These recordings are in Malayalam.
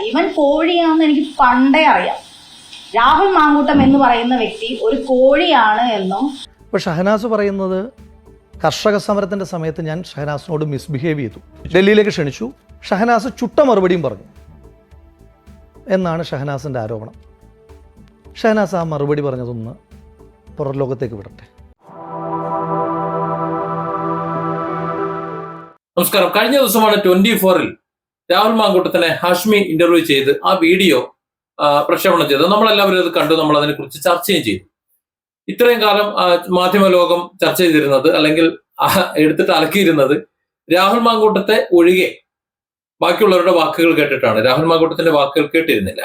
ഇവൻ കോഴിയാണെന്ന് എനിക്ക് പണ്ടേ അറിയാം. രാഹുൽ മാങ്കൂട്ടം എന്ന് പറയുന്ന വ്യക്തി ഒരു കോഴിയാണ് എന്നും. ഇപ്പോൾ ഷഹനാസ് പറയുന്നത് കർഷക സമരത്തിൻ്റെ സമയത്ത് ഞാൻ ഷഹനാസിനോട് മിസ്ബിഹേവ് ചെയ്തു, ഡൽഹിയിലേക്ക് ക്ഷണിച്ചു, ഷഹനാസ് ചുട്ട മറുപടിയും പറഞ്ഞു എന്നാണ് ഷഹനാസിൻ്റെ ആരോപണം. ഷഹനാസ് ആ മറുപടി പറഞ്ഞതൊന്ന് പുറം ലോകത്തേക്ക് വിടട്ടെ. നമസ്കാരം. കഴിഞ്ഞ ദിവസമാണ് 24-ൽ രാഹുൽ മാങ്കൂട്ടത്തിനെ ഹാഷ്മി ഇന്റർവ്യൂ ചെയ്ത് ആ വീഡിയോ പ്രക്ഷേപണം ചെയ്തത്. നമ്മളെല്ലാവരും അത് കണ്ടു, നമ്മൾ അതിനെക്കുറിച്ച് ചർച്ചയും ചെയ്തു. ഇത്രയും കാലം മാധ്യമ ലോകം ചർച്ച ചെയ്തിരുന്നത് അല്ലെങ്കിൽ എടുത്തിട്ട് അലക്കിയിരുന്നത് രാഹുൽ മാങ്കൂട്ടത്തെ ഒഴികെ ബാക്കിയുള്ളവരുടെ വാക്കുകൾ കേട്ടിട്ടാണ്. രാഹുൽ മാങ്കൂട്ടത്തിന്റെ വാക്കുകൾ കേട്ടിരുന്നില്ല.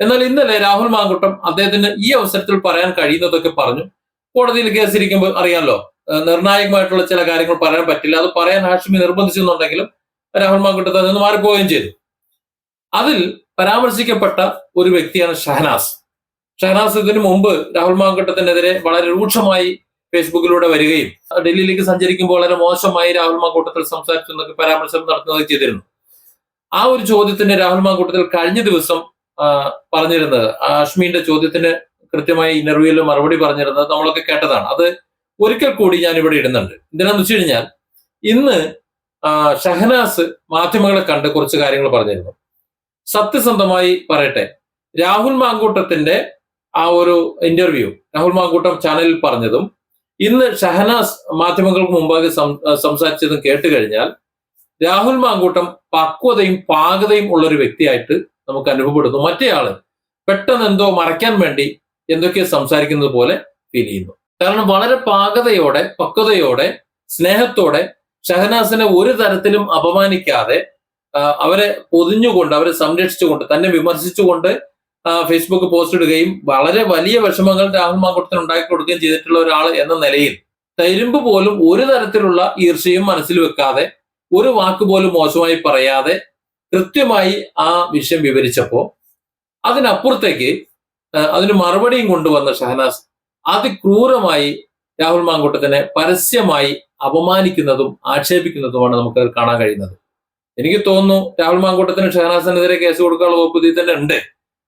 എന്നാൽ ഇന്നലെ രാഹുൽ മാങ്കൂട്ടം അദ്ദേഹത്തിന് ഈ അവസരത്തിൽ പറയാൻ കഴിയുന്നതൊക്കെ പറഞ്ഞു. കോടതിയിൽ കേസിരിക്കുമ്പോൾ അറിയാമല്ലോ, നിർണായകമായിട്ടുള്ള ചില കാര്യങ്ങൾ പറയാൻ പറ്റില്ല. അത് പറയാൻ ഹാഷ്മി നിർബന്ധിച്ചെന്നുണ്ടെങ്കിലും രാഹുൽ മാങ്കൂട്ടത്തെ അതിൽ നിന്ന് മാറിപ്പോവുകയും ചെയ്തു. അതിൽ പരാമർശിക്കപ്പെട്ട ഒരു വ്യക്തിയാണ് ഷഹനാസ്. ഷഹനാസ് ഇതിനു മുമ്പ് രാഹുൽ മാങ്കൂട്ടത്തിനെതിരെ വളരെ രൂക്ഷമായി ഫേസ്ബുക്കിലൂടെ വരികയും ഡൽഹിയിലേക്ക് സഞ്ചരിക്കുമ്പോൾ വളരെ മോശമായി രാഹുൽ മാങ്കൂട്ടത്തിൽ സംസാരിച്ചു എന്നൊക്കെ പരാമർശം നടത്തുന്നത് ചെയ്തിരുന്നു. ആ ഒരു ചോദ്യത്തിന് രാഹുൽ മാങ്കൂട്ടത്തിൽ കഴിഞ്ഞ ദിവസം പറഞ്ഞിരുന്നത്, ഹാഷ്മിന്റെ ചോദ്യത്തിന് കൃത്യമായി ഇന്റർവ്യൂവിൽ മറുപടി പറഞ്ഞിരുന്നത് നമ്മളൊക്കെ കേട്ടതാണ്. അത് ഒരിക്കൽ കൂടി ഞാൻ ഇവിടെ ഇടുന്നുണ്ട്. എന്തിനാന്ന് വെച്ച് കഴിഞ്ഞാൽ ഇന്ന് ഷഹനാസ് മാധ്യമങ്ങളെ കണ്ട് കുറച്ച് കാര്യങ്ങൾ പറഞ്ഞിരുന്നു. സത്യസന്ധമായി പറയട്ടെ, രാഹുൽ മാങ്കൂട്ടത്തിന്റെ ആ ഒരു ഇന്റർവ്യൂ രാഹുൽ മാങ്കൂട്ടം ചാനലിൽ പറഞ്ഞതും ഇന്ന് ഷഹനാസ് മാധ്യമങ്ങൾക്ക് മുമ്പാകെ സംസാരിച്ചതും കേട്ട് കഴിഞ്ഞാൽ രാഹുൽ മാങ്കൂട്ടം പക്വതയും പാകതയും ഉള്ള ഒരു വ്യക്തിയായിട്ട് നമുക്ക് അനുഭവപ്പെടുന്നു. മറ്റേയാള് പെട്ടെന്ന് എന്തോ മറയ്ക്കാൻ വേണ്ടി എന്തൊക്കെയോ സംസാരിക്കുന്നത് പോലെ ഫീൽ ചെയ്യുന്നു. കാരണം വളരെ പാകതയോടെ, പക്വതയോടെ, സ്നേഹത്തോടെ ഷഹനാസിനെ ഒരു തരത്തിലും അപമാനിക്കാതെ അവരെ പൊതിഞ്ഞുകൊണ്ട്, അവരെ സംരക്ഷിച്ചുകൊണ്ട്, തന്നെ വിമർശിച്ചുകൊണ്ട് ഫേസ്ബുക്ക് പോസ്റ്റ് ഇടുകയും വളരെ വലിയ വിഷമങ്ങൾ രാഹുൽ മാങ്കൂട്ടത്തിന് ഉണ്ടാക്കി കൊടുക്കുകയും ചെയ്തിട്ടുള്ള ഒരാൾ എന്ന നിലയിൽ തരുമ്പ് പോലും ഒരു തരത്തിലുള്ള ഈർഷ്യയും മനസ്സിൽ വെക്കാതെ, ഒരു വാക്ക് പോലും മോശമായി പറയാതെ കൃത്യമായി ആ വിഷയം വിവരിച്ചപ്പോ അതിനപ്പുറത്തേക്ക് അതിന് മറുപടിയും കൊണ്ടുവന്ന ഷഹനാസ് അതിക്രൂരമായി രാഹുൽ മാങ്കൂട്ടത്തിനെ പരസ്യമായി അപമാനിക്കുന്നതും ആക്ഷേപിക്കുന്നതുമാണ് നമുക്ക് കാണാൻ കഴിയുന്നത്. എനിക്ക് തോന്നുന്നു രാഹുൽ മാങ്കൂട്ടത്തിന് ഷഹനാസിനെതിരെ കേസ് കൊടുക്കാനുള്ള വകുപ്പ് ഇതിൽ തന്നെ ഉണ്ട്.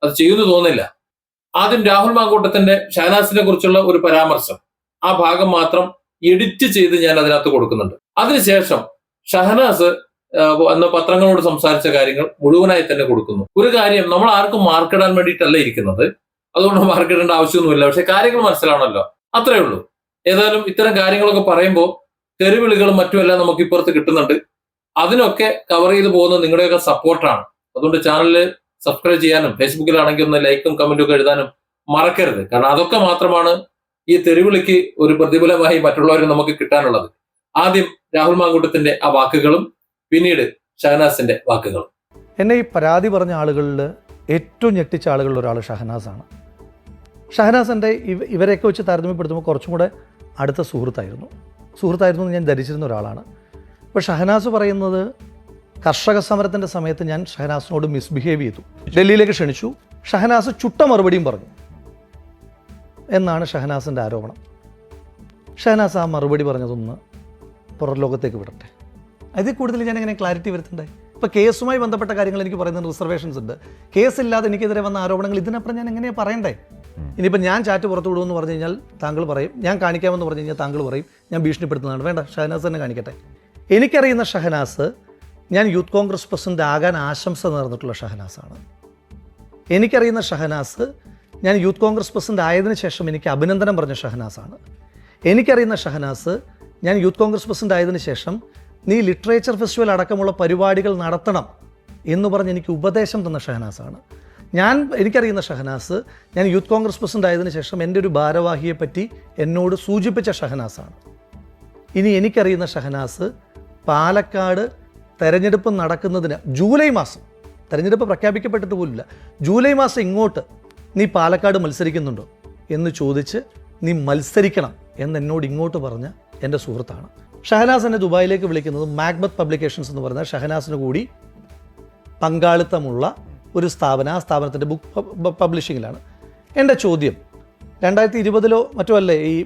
അത് ചെയ്യുന്നു തോന്നില്ല. ആദ്യം രാഹുൽ മാങ്കൂട്ടത്തിന്റെ ഷഹനാസിനെ കുറിച്ചുള്ള ഒരു പരാമർശം, ആ ഭാഗം മാത്രം എഡിറ്റ് ചെയ്ത് ഞാൻ അതിനകത്ത് കൊടുക്കുന്നുണ്ട്. അതിനുശേഷം ഷഹനാസ് എന്ന പത്രങ്ങളോട് സംസാരിച്ച കാര്യങ്ങൾ മുഴുവനായി തന്നെ കൊടുക്കുന്നു. ഒരു കാര്യം, നമ്മൾ ആർക്കും മാർക്കിടാൻ വേണ്ടിയിട്ടല്ല ഇരിക്കുന്നത്, അതുകൊണ്ട് മാർക്കിടേണ്ട ആവശ്യമൊന്നുമില്ല. പക്ഷെ കാര്യങ്ങൾ മനസ്സിലാണല്ലോ, അത്രേ ഉള്ളൂ. ഏതായാലും ഇത്തരം കാര്യങ്ങളൊക്കെ പറയുമ്പോൾ തെരുവിളികളും മറ്റുമെല്ലാം നമുക്ക് ഇപ്പുറത്ത് കിട്ടുന്നുണ്ട്. അതിനൊക്കെ കവർ ചെയ്ത് പോകുന്നത് നിങ്ങളുടെയൊക്കെ സപ്പോർട്ടാണ്. അതുകൊണ്ട് ചാനലിൽ സബ്സ്ക്രൈബ് ചെയ്യാനും ഫേസ്ബുക്കിലാണെങ്കിൽ ഒന്ന് ലൈക്കും കമന്റും ഒക്കെ എഴുതാനും മറക്കരുത്. കാരണം അതൊക്കെ മാത്രമാണ് ഈ തെരുവിളിക്ക് ഒരു പ്രതിഫലമായി മറ്റുള്ളവരെ നമുക്ക് കിട്ടാനുള്ളത്. ആദ്യം രാഹുൽ മാങ്കൂട്ടത്തിന്റെ ആ വാക്കുകളും പിന്നീട് ഷഹനാസിന്റെ വാക്കുകളും. എന്നെ ഈ പരാതി പറഞ്ഞ ആളുകളിൽ ഏറ്റവും ഞെട്ടിച്ച ആളുകളിൽ ഒരാൾ ഷഹനാസാണ്. ഷഹനാസിൻ്റെ ഇവരെയൊക്കെ വെച്ച് താരതമ്യപ്പെടുത്തുമ്പോൾ കുറച്ചും കൂടെ അടുത്ത സുഹൃത്തായിരുന്നു എന്ന് ഞാൻ ധരിച്ചിരുന്ന ഒരാളാണ്. ഇപ്പോൾ ഷഹനാസ് പറയുന്നത് കർഷക സമരത്തിൻ്റെ സമയത്ത് ഞാൻ ഷഹനാസിനോട് മിസ്ബിഹേവ് ചെയ്തു, ഡൽഹിയിലേക്ക് ക്ഷണിച്ചു, ഷഹനാസ് ചുട്ട മറുപടിയും പറഞ്ഞു എന്നാണ് ഷഹനാസിൻ്റെ ആരോപണം. ഷഹനാസ് ആ മറുപടി പറഞ്ഞതൊന്ന് പുറം ലോകത്തേക്ക് വിടട്ടെ. അതിൽ കൂടുതൽ ഞാൻ എങ്ങനെ ക്ലാരിറ്റി വരുത്തണ്ടേ? ഇപ്പോൾ കേസുമായി ബന്ധപ്പെട്ട കാര്യങ്ങൾ എനിക്ക് പറയുന്ന റിസർവേഷൻസ് ഉണ്ട്. കേസില്ലാതെ എനിക്കെതിരെ വന്ന ആരോപണങ്ങൾ ഇതിനപ്പുറം ഞാൻ എങ്ങനെയാണ് പറയണ്ടേ? ഇനിയിപ്പോൾ ഞാൻ ചാറ്റ് പുറത്തു വിടുമെന്ന് പറഞ്ഞു കഴിഞ്ഞാൽ താങ്കൾ പറയും, ഞാൻ കാണിക്കാമെന്ന് പറഞ്ഞു കഴിഞ്ഞാൽ താങ്കൾ പറയും ഞാൻ ഭീഷണിപ്പെടുത്തുന്നതാണ്. വേണ്ട, ഷഹനാസ് തന്നെ കാണിക്കട്ടെ. എനിക്കറിയുന്ന ഷഹനാസ് ഞാൻ യൂത്ത് കോൺഗ്രസ് പ്രസിഡന്റ് ആകാൻ ആശംസ നേർന്നിട്ടുള്ള ഷഹനാസാണ്. എനിക്കറിയുന്ന ഷഹനാസ് ഞാൻ യൂത്ത് കോൺഗ്രസ് പ്രസിഡന്റ് ആയതിനു ശേഷം എനിക്ക് അഭിനന്ദനം പറഞ്ഞ ഷഹനാസാണ്. എനിക്കറിയുന്ന ഷഹനാസ് ഞാൻ യൂത്ത് കോൺഗ്രസ് പ്രസിഡന്റ് ആയതിനു ശേഷം നീ ലിറ്ററേച്ചർ ഫെസ്റ്റിവൽ അടക്കമുള്ള പരിപാടികൾ നടത്തണം എന്ന് പറഞ്ഞ് എനിക്ക് ഉപദേശം തന്ന ഷഹനാസാണ്. എനിക്കറിയുന്ന ഷഹനാസ് ഞാൻ യൂത്ത് കോൺഗ്രസ് പ്രസിഡന്റ് ആയതിനു ശേഷം എൻ്റെ ഒരു ഭാരവാഹിയെപ്പറ്റി എന്നോട് സൂചിപ്പിച്ച ഷഹനാസാണ്. ഇനി എനിക്കറിയുന്ന ഷഹനാസ് പാലക്കാട് തെരഞ്ഞെടുപ്പ് നടക്കുന്നതിന് ജൂലൈ മാസം, തെരഞ്ഞെടുപ്പ് പ്രഖ്യാപിക്കപ്പെട്ടിട്ട് പോലില്ല, ജൂലൈ മാസം ഇങ്ങോട്ട് നീ പാലക്കാട് മത്സരിക്കുന്നുണ്ടോ എന്ന് ചോദിച്ച് നീ മത്സരിക്കണം എന്നോട് ഇങ്ങോട്ട് പറഞ്ഞ എൻ്റെ സുഹൃത്താണ്. ഷഹനാസിനെ ദുബായിലേക്ക് വിളിക്കുന്നത് മാക്ബത്ത് പബ്ലിക്കേഷൻസ് എന്ന് പറയുന്ന ഷഹനാസിന് കൂടി പങ്കാളിത്തമുള്ള ഒരു സ്ഥാപനം. ആ സ്ഥാപനത്തിൻ്റെ ബുക്ക് പബ്ലിഷിങ്ങിലാണ്. എൻ്റെ ചോദ്യം, 2020 മറ്റോ അല്ലേ ഈ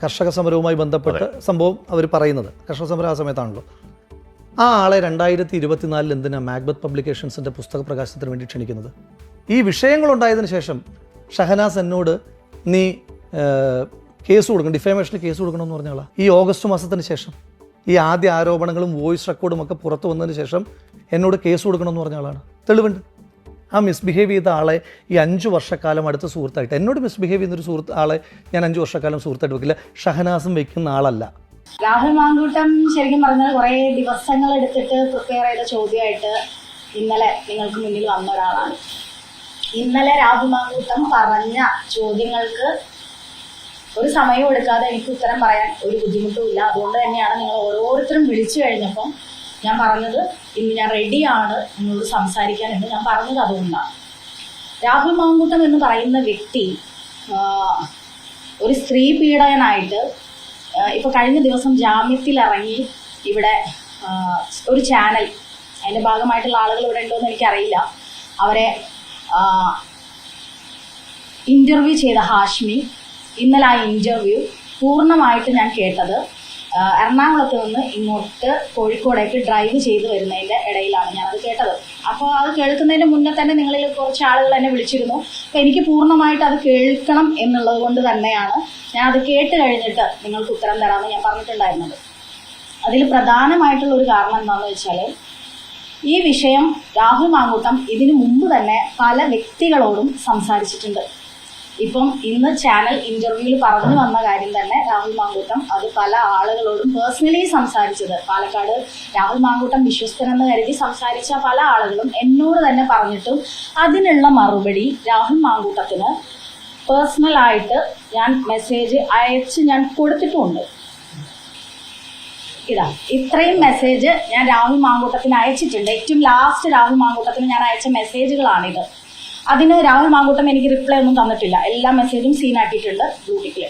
കർഷക സമരവുമായി ബന്ധപ്പെട്ട് സംഭവം അവർ പറയുന്നത്? കർഷക സമരം ആ സമയത്താണല്ലോ. ആ ആളെ 2024 എന്തിനാണ് മാക്ബത്ത് പബ്ലിക്കേഷൻസിൻ്റെ പുസ്തക പ്രകാശനത്തിന് വേണ്ടി ക്ഷണിക്കുന്നത്? ഈ വിഷയങ്ങളുണ്ടായതിനു ശേഷം ഷഹനാസ് എന്നോട് നീ കേസ് കൊടുക്കണം, ഡിഫേമേഷന് കേസ് കൊടുക്കണമെന്ന് പറഞ്ഞാളാ. ഈ ഓഗസ്റ്റ് മാസത്തിന് ശേഷം ഈ ആദ്യ ആരോപണങ്ങളും വോയിസ് റെക്കോർഡും ഒക്കെ പുറത്തു വന്നതിന് ശേഷം എന്നോട് കേസ് കൊടുക്കണമെന്ന് പറഞ്ഞ ആളാണ്. തെളിവുണ്ട്. ആ മിസ്ബിഹേവ് ചെയ്ത ആളെ ഈ 5 വർഷക്കാലം അടുത്ത സുഹൃത്തായിട്ട്, എന്നോട് മിസ്ബിഹേവ് ചെയ്യുന്നൊരു ആളെ ഞാൻ 5 വർഷക്കാലം സുഹൃത്തായിട്ട് വെക്കില്ല. ഷഹനാസും വെക്കുന്ന ആളല്ല. രാഹുൽ മാങ്കൂട്ടം ശരിക്കും പറഞ്ഞാൽ കുറേ ദിവസങ്ങൾ എടുത്തിട്ട് പ്രിപ്പയർ ചെയ്ത ചോദ്യമായിട്ട് ഇന്നലെ നിങ്ങൾക്ക് മുന്നിൽ വന്ന ഒരാളാണ്. ഇന്നലെ രാഹുൽ മാങ്കൂട്ടം പറഞ്ഞ ചോദ്യങ്ങൾക്ക് ഒരു സമയം എടുക്കാതെ എനിക്ക് ഉത്തരം പറയാൻ ഒരു ബുദ്ധിമുട്ടുമില്ല. അതുകൊണ്ട് തന്നെയാണ് നിങ്ങൾ ഓരോരുത്തരും വിളിച്ചു കഴിഞ്ഞപ്പം ഞാൻ പറഞ്ഞത് ഇന്ന് ഞാൻ റെഡിയാണ് നിങ്ങളോട് സംസാരിക്കാൻ എന്ന് ഞാൻ പറഞ്ഞത്. അതുകൊണ്ടാണ് രാഹുൽ മാങ്കൂട്ടം എന്ന് പറയുന്ന വ്യക്തി ഒരു സ്ത്രീ പീഡകനായിട്ട് ഇപ്പോൾ കഴിഞ്ഞ ദിവസം ജാമ്യത്തിലിറങ്ങി ഇവിടെ ഒരു ചാനൽ, അതിൻ്റെ ഭാഗമായിട്ടുള്ള ആളുകൾ ഇവിടെ ഉണ്ടോ എന്ന് എനിക്കറിയില്ല, അവരെ ഇൻ്റർവ്യൂ ചെയ്ത ഹാഷ്മി, ഇന്നലെ ആ ഇൻ്റർവ്യൂ പൂർണ്ണമായിട്ട് ഞാൻ കേട്ടത് എറണാകുളത്ത് നിന്ന് ഇങ്ങോട്ട് കോഴിക്കോടേക്ക് ഡ്രൈവ് ചെയ്ത് വരുന്നതിൻ്റെ ഇടയിലാണ് ഞാനത് കേട്ടത്. അപ്പോൾ അത് കേൾക്കുന്നതിന് മുന്നേ തന്നെ നിങ്ങളിൽ കുറച്ച് ആളുകൾ എന്നെ വിളിച്ചിരുന്നു. അപ്പോൾ എനിക്ക് പൂർണ്ണമായിട്ട് അത് കേൾക്കണം എന്നുള്ളത് കൊണ്ട് തന്നെയാണ് ഞാൻ അത് കേട്ട് കഴിഞ്ഞിട്ട് നിങ്ങൾക്ക് ഉത്തരം തരാമെന്ന് ഞാൻ പറഞ്ഞിട്ടുണ്ടായിരുന്നത്. അതിൽ പ്രധാനമായിട്ടുള്ള ഒരു കാരണം എന്താണെന്ന് വെച്ചാൽ, ഈ വിഷയം രാഹുൽ മാങ്കൂട്ടം ഇതിനു മുമ്പ് തന്നെ പല വ്യക്തികളോടും സംസാരിച്ചിട്ടുണ്ട്. ഇപ്പം ഇന്ന് ചാനൽ ഇൻ്റർവ്യൂവിൽ പറഞ്ഞു വന്ന കാര്യം തന്നെ രാഹുൽ മാങ്കൂട്ടം അത് പല ആളുകളോടും പേഴ്സണലി സംസാരിച്ചത്, പാലക്കാട് രാഹുൽ മാങ്കൂട്ടം വിശ്വസ്തനെന്ന് കരുതി സംസാരിച്ച പല ആളുകളും എന്നോട് തന്നെ പറഞ്ഞിട്ടും അതിനുള്ള മറുപടി രാഹുൽ മാങ്കൂട്ടത്തിന് പേഴ്സണലായിട്ട് ഞാൻ മെസ്സേജ് അയച്ച് ഞാൻ കൊടുത്തിട്ടുമുണ്ട്. ഇത്രയും മെസ്സേജ് ഞാൻ രാഹുൽ മാങ്കൂട്ടത്തിന് അയച്ചിട്ടുണ്ട്. ഏറ്റവും ലാസ്റ്റ് രാഹുൽ മാങ്കൂട്ടത്തിന് ഞാൻ അയച്ച മെസ്സേജുകളാണിത്. അതിന് രാഹുൽ മാങ്കൂട്ടം എനിക്ക് റിപ്ലൈ ഒന്നും തന്നിട്ടില്ല. എല്ലാ മെസ്സേജും സീനാക്കിയിട്ടുണ്ട് ബ്ലൂടിക്കിൽ.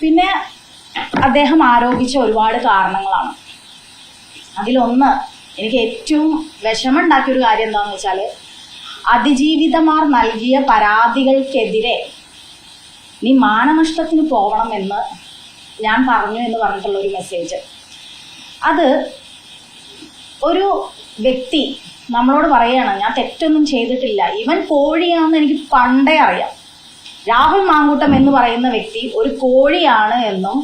പിന്നെ അദ്ദേഹം ആരോപിച്ച ഒരുപാട് കാരണങ്ങളാണ്. അതിലൊന്ന്, എനിക്ക് ഏറ്റവും വിഷമമുണ്ടാക്കിയൊരു കാര്യം എന്താണെന്ന് വെച്ചാൽ, അതിജീവിതമാർ നൽകിയ പരാതികൾക്കെതിരെ നീ മാനനഷ്ടത്തിന് പോകണമെന്ന് ഞാൻ പറഞ്ഞു എന്ന് പറഞ്ഞിട്ടുള്ള ഒരു മെസ്സേജ്. അത് ഒരു വ്യക്തി നമ്മളോട് പറയുകയാണ്, ഞാൻ തെറ്റൊന്നും ചെയ്തിട്ടില്ല, ഇവൻ കോഴിയാണെന്ന് എനിക്ക് പണ്ടേ അറിയാം. രാഹുൽ മാങ്കൂട്ടം എന്ന് പറയുന്ന വ്യക്തി ഒരു കോഴിയാണ് എന്നും,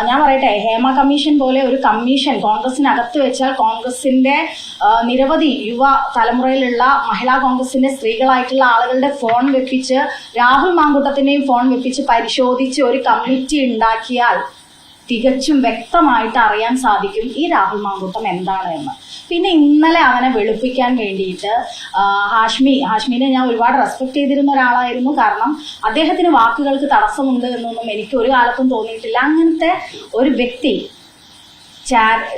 ഞാൻ പറയട്ടെ, ഹേമ കമ്മീഷൻ പോലെ ഒരു കമ്മീഷൻ കോൺഗ്രസിനകത്ത് വെച്ചാൽ കോൺഗ്രസിന്റെ നിരവധി യുവ തലമുറയിലുള്ള മഹിളാ കോൺഗ്രസിന്റെ സ്ത്രീകളായിട്ടുള്ള ആളുകളുടെ ഫോൺ വെപ്പിച്ച് രാഹുൽ മാങ്കൂട്ടത്തിന്റെയും ഫോൺ വെപ്പിച്ച് പരിശോധിച്ച് ഒരു കമ്മിറ്റി ഉണ്ടാക്കിയാൽ തികച്ചും വ്യക്തമായിട്ട് അറിയാൻ സാധിക്കും ഈ രാഹുൽ മാങ്കൂട്ടം എന്താണ് എന്ന്. പിന്നെ ഇന്നലെ അവനെ വെളുപ്പിക്കാൻ വേണ്ടിയിട്ട് ഹാഷ്മിനെ ഞാൻ ഒരുപാട് റെസ്പെക്ട് ചെയ്തിരുന്ന ഒരാളായിരുന്നു. കാരണം അദ്ദേഹത്തിന് വാക്കുകൾക്ക് തടസ്സമുണ്ട് എന്നൊന്നും എനിക്ക് ഒരു കാലത്തും തോന്നിയിട്ടില്ല. അങ്ങനത്തെ ഒരു വ്യക്തി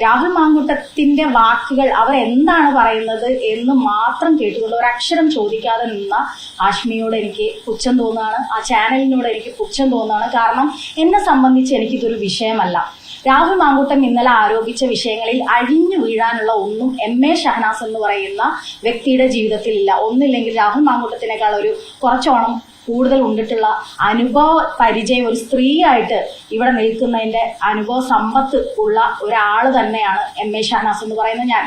രാഹുൽ മാങ്കൂട്ടത്തിന്റെ വാക്കുകൾ അവർ എന്താണ് പറയുന്നത് എന്ന് മാത്രം കേട്ടുകൊണ്ട് ഒരക്ഷരം ചോദിക്കാതെ നിന്ന ഹാഷ്മിയോട് എനിക്ക് പുച്ഛം തോന്നുകയാണ്. ആ ചാനലിനോട് എനിക്ക് പുച്ഛം തോന്നുകയാണ്. കാരണം എന്നെ സംബന്ധിച്ച് എനിക്കിതൊരു വിഷയമല്ല. രാഹുൽ മാങ്കൂട്ടം ഇന്നലെ ആരോപിച്ച വിഷയങ്ങളിൽ അഴിഞ്ഞു വീഴാനുള്ള ഒന്നും എം.എ. ഷഹനാസ് എന്ന് പറയുന്ന വ്യക്തിയുടെ ജീവിതത്തിലില്ല. ഒന്നില്ലെങ്കിൽ രാഹുൽ മാങ്കൂട്ടത്തിനേക്കാൾ ഒരു കുറച്ചോണം കൂടുതൽ ഉണ്ടിട്ടുള്ള അനുഭവ പരിചയം, ഒരു സ്ത്രീയായിട്ട് ഇവിടെ നിൽക്കുന്നതിൻ്റെ അനുഭവ സമ്പത്ത് ഉള്ള ഒരാൾ തന്നെയാണ് എം.എ. ഷഹനാസ് എന്ന് പറയുന്ന ഞാൻ.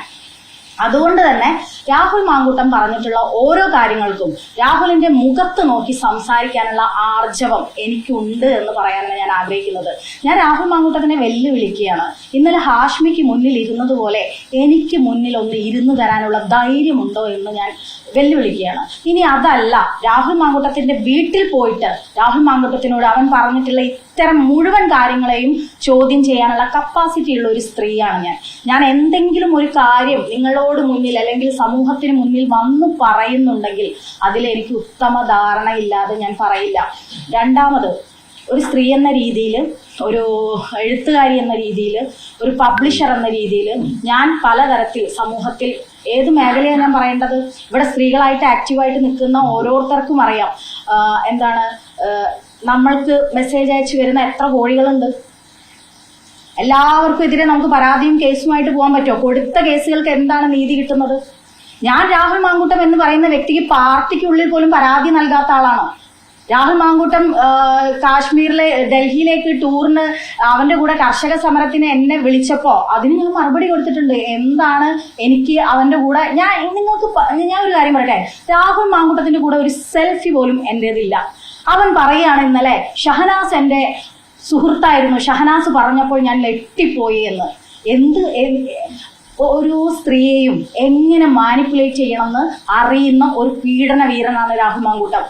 അതുകൊണ്ട് തന്നെ രാഹുൽ മാങ്കൂട്ടം പറഞ്ഞിട്ടുള്ള ഓരോ കാര്യങ്ങൾക്കും രാഹുലിന്റെ മുഖത്ത് നോക്കി സംസാരിക്കാനുള്ള ആർജവം എനിക്കുണ്ട് എന്ന് പറയാനാണ് ഞാൻ ആഗ്രഹിക്കുന്നത്. ഞാൻ രാഹുൽ മാങ്കൂട്ടത്തിനെ വെല്ലുവിളിക്കുകയാണ്. ഇന്നലെ ഹാഷ്മിക്ക് മുന്നിൽ ഇരുന്നതുപോലെ എനിക്ക് മുന്നിൽ ഒന്ന് ഇരുന്നു തരാനുള്ള ധൈര്യമുണ്ടോ എന്ന് ഞാൻ വെല്ലുവിളിക്കുകയാണ്. ഇനി അതല്ല, രാഹുൽ മാങ്കൂട്ടത്തിന്റെ വീട്ടിൽ പോയിട്ട് രാഹുൽ മാങ്കൂട്ടത്തിനോട് അവൻ പറഞ്ഞിട്ടുള്ള ഇത്തരം മുഴുവൻ കാര്യങ്ങളെയും ചോദ്യം ചെയ്യാനുള്ള കപ്പാസിറ്റി ഉള്ള ഒരു സ്ത്രീയാണ് ഞാൻ എന്തെങ്കിലും ഒരു കാര്യം നിങ്ങളോട് മുന്നിൽ അല്ലെങ്കിൽ സമൂഹത്തിന് മുന്നിൽ വന്നു പറയുന്നുണ്ടെങ്കിൽ അതിലെനിക്ക് ഉത്തമ ധാരണയില്ലാതെ ഞാൻ പറയില്ല. രണ്ടാമത്, ഒരു സ്ത്രീ എന്ന രീതിയിൽ, ഒരു എഴുത്തുകാരി എന്ന രീതിയിൽ, ഒരു പബ്ലിഷർ എന്ന രീതിയിൽ ഞാൻ പലതരത്തിൽ സമൂഹത്തിൽ ഏത് മേഖലയാണ് ഞാൻ പറയേണ്ടത്, ഇവിടെ സ്ത്രീകളായിട്ട് ആക്റ്റീവായിട്ട് നിൽക്കുന്ന ഓരോരുത്തർക്കും അറിയാം എന്താണ് നമ്മൾക്ക് മെസ്സേജ് അയച്ചു വരുന്ന എത്ര കോഴികളുണ്ട്. എല്ലാവർക്കും എതിരെ നമുക്ക് പരാതിയും കേസുമായിട്ട് പോകാൻ പറ്റുമോ? കൊടുത്ത കേസുകൾക്ക് എന്താണ് നീതി കിട്ടുന്നത്? ഞാൻ രാഹുൽ മാങ്കൂട്ടം എന്ന് പറയുന്ന വ്യക്തിക്ക് പാർട്ടിക്കുള്ളിൽ പോലും പരാതി നൽകാത്ത ആളാണോ? രാഹുൽ മാങ്കൂട്ടം കാശ്മീരിലെ ഡൽഹിയിലേക്ക് ടൂറിന് അവന്റെ കൂടെ കർഷക സമരത്തിന് എന്നെ വിളിച്ചപ്പോ അതിന് ഞാൻ മറുപടി കൊടുത്തിട്ടുണ്ട്. എന്താണ് എനിക്ക് അവന്റെ കൂടെ ഞാൻ ഒരു കാര്യം പറയട്ടെ, രാഹുൽ മാങ്കൂട്ടത്തിന്റെ കൂടെ ഒരു സെൽഫി പോലും എന്റേതില്ല. അവൻ പറയുകയാണ് ഇന്നലെ ഷഹനാസ് എന്റെ സുഹൃത്തായിരുന്നു, ഷഹനാസ് പറഞ്ഞപ്പോൾ ഞാൻ നെട്ടിപ്പോയി എന്ന്. ഒരു സ്ത്രീയെയും എങ്ങനെ മാനിപ്പുലേറ്റ് ചെയ്യണമെന്ന് അറിയുന്ന ഒരു പീഡന വീരനാണ് രാഹുൽ മാങ്കൂട്ടം.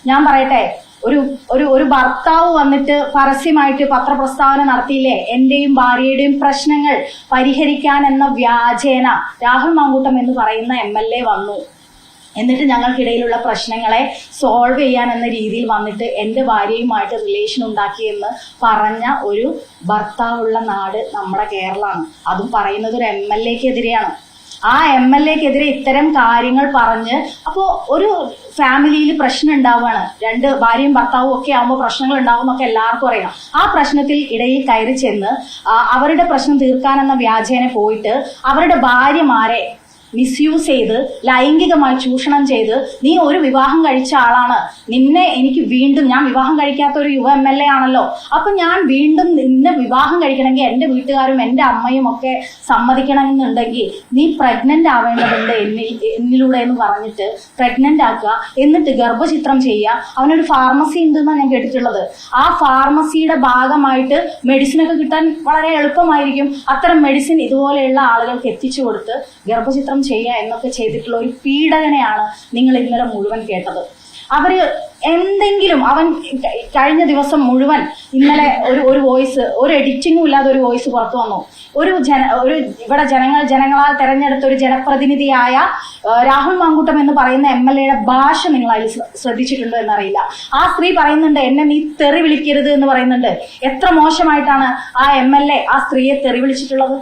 ഞാൻ പറയട്ടെ, ഒരു ഭർത്താവ് വന്നിട്ട് പരസ്യമായിട്ട് പത്രപ്രസ്താവന നടത്തിയില്ലേ, എന്റെയും ഭാര്യയുടെയും പ്രശ്നങ്ങൾ പരിഹരിക്കാൻ എന്ന വ്യാജേന രാഹുൽ മാങ്കൂട്ടം എന്ന് പറയുന്ന MLA വന്നു. എന്നിട്ട് ഞങ്ങൾക്കിടയിലുള്ള പ്രശ്നങ്ങളെ സോൾവ് ചെയ്യാൻ എന്ന രീതിയിൽ വന്നിട്ട് എൻ്റെ ഭാര്യയുമായിട്ട് റിലേഷൻ ഉണ്ടാക്കിയെന്ന് പറഞ്ഞ ഒരു ഭർത്താവുള്ള നാട് നമ്മുടെ കേരളമാണ്. അതും പറയുന്നത് ഒരു MLAക്കെതിരെയാണ്. ആ MLAക്കെതിരെ ഇത്തരം കാര്യങ്ങൾ പറഞ്ഞ് അപ്പോൾ ഒരു ഫാമിലിയിൽ പ്രശ്നം ഉണ്ടാവുകയാണ്. രണ്ട് ഭാര്യയും ഭർത്താവും ഒക്കെ ആകുമ്പോൾ പ്രശ്നങ്ങൾ ഉണ്ടാവും എന്നൊക്കെ എല്ലാവർക്കും അറിയാം. ആ പ്രശ്നത്തിൽ ഇടയിൽ കയറി ചെന്ന് അവരുടെ പ്രശ്നം തീർക്കാനെന്ന വ്യാജേന പോയിട്ട് അവരുടെ ഭാര്യമാരെ മിസ്യൂസ് ചെയ്ത് ലൈംഗികമായി ചൂഷണം ചെയ്ത്, നീ ഒരു വിവാഹം കഴിച്ച ആളാണ്, നിന്നെ എനിക്ക് വീണ്ടും, ഞാൻ വിവാഹം കഴിക്കാത്ത ഒരു യുവ MLA ആണല്ലോ, അപ്പൊ ഞാൻ വീണ്ടും നിന്നെ വിവാഹം കഴിക്കണമെങ്കിൽ എൻ്റെ വീട്ടുകാരും എൻ്റെ അമ്മയും ഒക്കെ സമ്മതിക്കണമെന്നുണ്ടെങ്കിൽ നീ പ്രഗ്നന്റ് ആവേണ്ടതുണ്ട് എന്നിലൂടെ എന്ന് പറഞ്ഞിട്ട് പ്രഗ്നന്റ് ആക്കുക, എന്നിട്ട് ഗർഭചിത്രം ചെയ്യുക. അവനൊരു ഫാർമസി ഉണ്ടെന്നാണ് ഞാൻ കേട്ടിട്ടുള്ളത്. ആ ഫാർമസിയുടെ ഭാഗമായിട്ട് മെഡിസിനൊക്കെ കിട്ടാൻ വളരെ എളുപ്പമായിരിക്കും. അത്തരം മെഡിസിൻ ഇതുപോലെയുള്ള ആളുകൾക്ക് എത്തിച്ചു കൊടുത്ത് ഗർഭചിത്രം ചെയ്യുക എന്നൊക്കെ ചെയ്തിട്ടുള്ള ഒരു പീഡകനെയാണ് നിങ്ങൾ ഇന്നലെ മുഴുവൻ കേട്ടത്. അവര് എന്തെങ്കിലും, അവൻ കഴിഞ്ഞ ദിവസം മുഴുവൻ ഇന്നലെ ഒരു വോയിസ്, ഒരു എഡിറ്റിംഗും ഇല്ലാതെ ഒരു വോയിസ് പുറത്തു വന്നു. ഇവിടെ ജനങ്ങളാൽ തെരഞ്ഞെടുത്ത ഒരു ജനപ്രതിനിധിയായ രാഹുൽ മാങ്കൂട്ടം എന്ന് പറയുന്ന MLAയുടെ ഭാഷ നിങ്ങൾ അതിൽ ശ്രദ്ധിച്ചിട്ടുണ്ടോ എന്നറിയില്ല. ആ സ്ത്രീ പറയുന്നുണ്ട്, എന്നെ നീ തെറി വിളിക്കരുത് എന്ന് പറയുന്നുണ്ട്. എത്ര മോശമായിട്ടാണ് ആ MLA ആ സ്ത്രീയെ തെറി വിളിച്ചിട്ടുള്ളത്?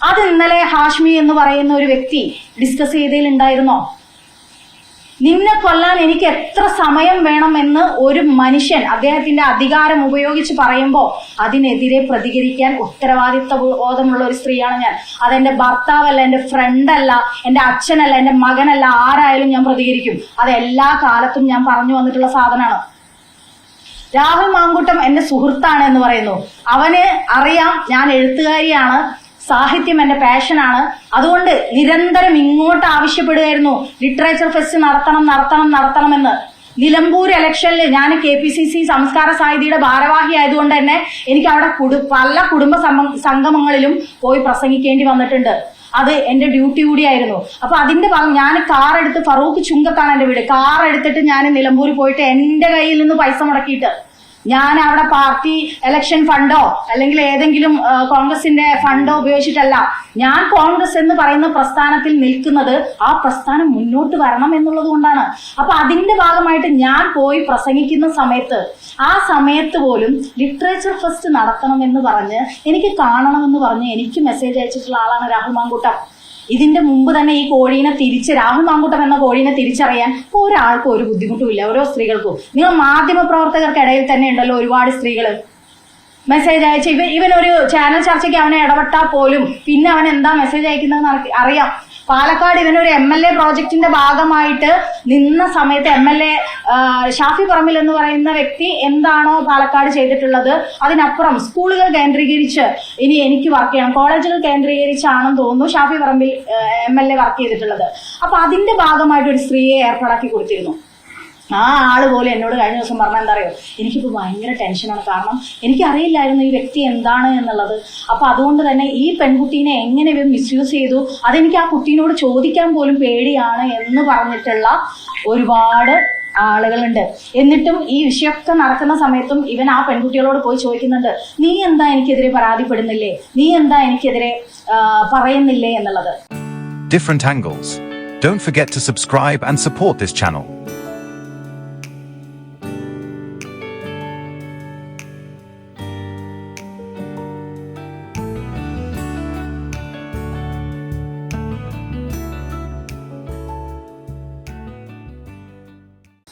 അത് ഇന്നലെ ഹാഷ്മി എന്ന് പറയുന്ന ഒരു വ്യക്തി ഡിസ്കസ് ചെയ്തതിലുണ്ടായിരുന്നോ? നിന്നെ കൊല്ലാൻ എനിക്ക് എത്ര സമയം വേണമെന്ന് ഒരു മനുഷ്യൻ അദ്ദേഹത്തിന്റെ അധികാരം ഉപയോഗിച്ച് പറയുമ്പോൾ അതിനെതിരെ പ്രതികരിക്കാൻ ഉത്തരവാദിത്വ ബോധമുള്ള ഒരു സ്ത്രീയാണ് ഞാൻ. അതെന്റെ ഭർത്താവല്ല, എന്റെ ഫ്രണ്ടല്ല, എന്റെ അച്ഛനല്ല, എന്റെ മകനല്ല, ആരായാലും ഞാൻ പ്രതികരിക്കും. അത് എല്ലാ കാലത്തും ഞാൻ പറഞ്ഞു വന്നിട്ടുള്ള സാധനമാണ്. രാഹുൽ മാങ്കൂട്ടം എന്റെ സുഹൃത്താണ് എന്ന് പറയുന്നു. അവന് അറിയാം ഞാൻ എഴുത്തുകാരിയാണ്, സാഹിത്യം എന്റെ പാഷനാണ്. അതുകൊണ്ട് നിരന്തരം ഇങ്ങോട്ട് ആവശ്യപ്പെടുകയായിരുന്നു ലിറ്ററേച്ചർ ഫെസ്റ്റ് നടത്തണമെന്ന്. നിലമ്പൂർ ഇലക്ഷനിൽ ഞാൻ KPCC സംസ്കാര സാഹിതിയുടെ ഭാരവാഹി ആയതുകൊണ്ട് തന്നെ എനിക്ക് അവിടെ പല കുടുംബ സംഗമങ്ങളിലും പോയി പ്രസംഗിക്കേണ്ടി വന്നിട്ടുണ്ട്. അത് എന്റെ ഡ്യൂട്ടി കൂടിയായിരുന്നു. അപ്പൊ അതിന്റെ ഭാഗം ഞാൻ കാർ എടുത്ത്, ഫറൂഖ് ചുങ്കത്താണ് എന്റെ വീട്, കാർ എടുത്തിട്ട് ഞാൻ നിലമ്പൂർ പോയിട്ട് എന്റെ കയ്യിൽ നിന്ന് പൈസ മുടക്കിയിട്ട്, ഞാൻ അവിടെ പാർട്ടി ഇലക്ഷൻ ഫണ്ടോ അല്ലെങ്കിൽ ഏതെങ്കിലും കോൺഗ്രസിന്റെ ഫണ്ടോ ഉപയോഗിച്ചിട്ടല്ല. ഞാൻ കോൺഗ്രസ് എന്ന് പറയുന്ന പ്രസ്ഥാനത്തിൽ നിൽക്കുന്നത് ആ പ്രസ്ഥാനം മുന്നോട്ട് വരണം എന്നുള്ളത് കൊണ്ടാണ്. അപ്പൊ അതിന്റെ ഭാഗമായിട്ട് ഞാൻ പോയി പ്രസംഗിക്കുന്ന ആ സമയത്ത് പോലും ലിറ്ററേച്ചർ ഫെസ്റ്റ് നടത്തണമെന്ന് പറഞ്ഞ് എനിക്ക് കാണണമെന്ന് പറഞ്ഞ് എനിക്ക് മെസ്സേജ് അയച്ചിട്ടുള്ള ആളാണ് രാഹുൽ മാങ്കൂട്ടം. ഇതിന്റെ മുമ്പ് തന്നെ ഈ കോഴീനെ രാഹുൽ മാങ്കൂട്ടം എന്ന കോഴീനെ തിരിച്ചറിയാൻ ഒരാൾക്കും ഒരു ബുദ്ധിമുട്ടുമില്ല, ഓരോ സ്ത്രീകൾക്കും. നിങ്ങൾ മാധ്യമ പ്രവർത്തകർക്കിടയിൽ തന്നെ ഉണ്ടല്ലോ ഒരുപാട് സ്ത്രീകൾ മെസ്സേജ് അയച്ച്, ഇവനൊരു ചാനൽ ചർച്ചയ്ക്ക് അവനെ ഇടപെട്ടാൽ പോലും പിന്നെ അവൻ എന്താ മെസ്സേജ് അയക്കുന്നതെന്ന് അറിയാം. പാലക്കാട് ഇവനൊരു MLA പ്രോജക്റ്റിന്റെ ഭാഗമായിട്ട് നിന്ന സമയത്ത് MLA ഷാഫി പറമ്പിൽ എന്ന് പറയുന്ന വ്യക്തി എന്താണോ പാലക്കാട് ചെയ്തിട്ടുള്ളത് അതിനപ്പുറം സ്കൂളുകൾ കേന്ദ്രീകരിച്ച് ഇനി എനിക്ക് വർക്ക് ചെയ്യണം, കോളേജുകൾ കേന്ദ്രീകരിച്ചാണെന്ന് തോന്നുന്നു ഷാഫി പറമ്പിൽ MLA വർക്ക് ചെയ്തിട്ടുള്ളത്. അപ്പൊ അതിന്റെ ഭാഗമായിട്ട് ഒരു സ്ത്രീയെ ഏർപ്പാടാക്കി കൊടുത്തിരുന്നു. ആ ആള് പോലും എന്നോട് കഴിഞ്ഞ ദിവസം പറഞ്ഞാൽ എന്താ അറിയോ, എനിക്കിപ്പോൾ ഭയങ്കര ടെൻഷനാണ്, കാരണം എനിക്കറിയില്ലായിരുന്നു ഈ വ്യക്തി എന്താണ് എന്നുള്ളത്. അപ്പൊ അതുകൊണ്ട് തന്നെ ഈ പെൺകുട്ടീനെ എങ്ങനെ ഇവർ മിസ്യൂസ് ചെയ്തു, അതെനിക്ക് ആ കുട്ടീനോട് ചോദിക്കാൻ പോലും പേടിയാണ് എന്ന് പറഞ്ഞിട്ടുള്ള ഒരുപാട് ആളുകളുണ്ട്. എന്നിട്ടും ഈ വിഷയമൊക്കെ നടക്കുന്ന സമയത്തും ഇവൻ ആ പെൺകുട്ടികളോട് പോയി ചോദിക്കുന്നുണ്ട്, നീ എന്താ എനിക്കെതിരെ പരാതിപ്പെടുന്നില്ലേ, നീ എന്താ എനിക്കെതിരെ പറയുന്നില്ലേ എന്നുള്ളത്. Different angles. Don't forget to subscribe and support this channel.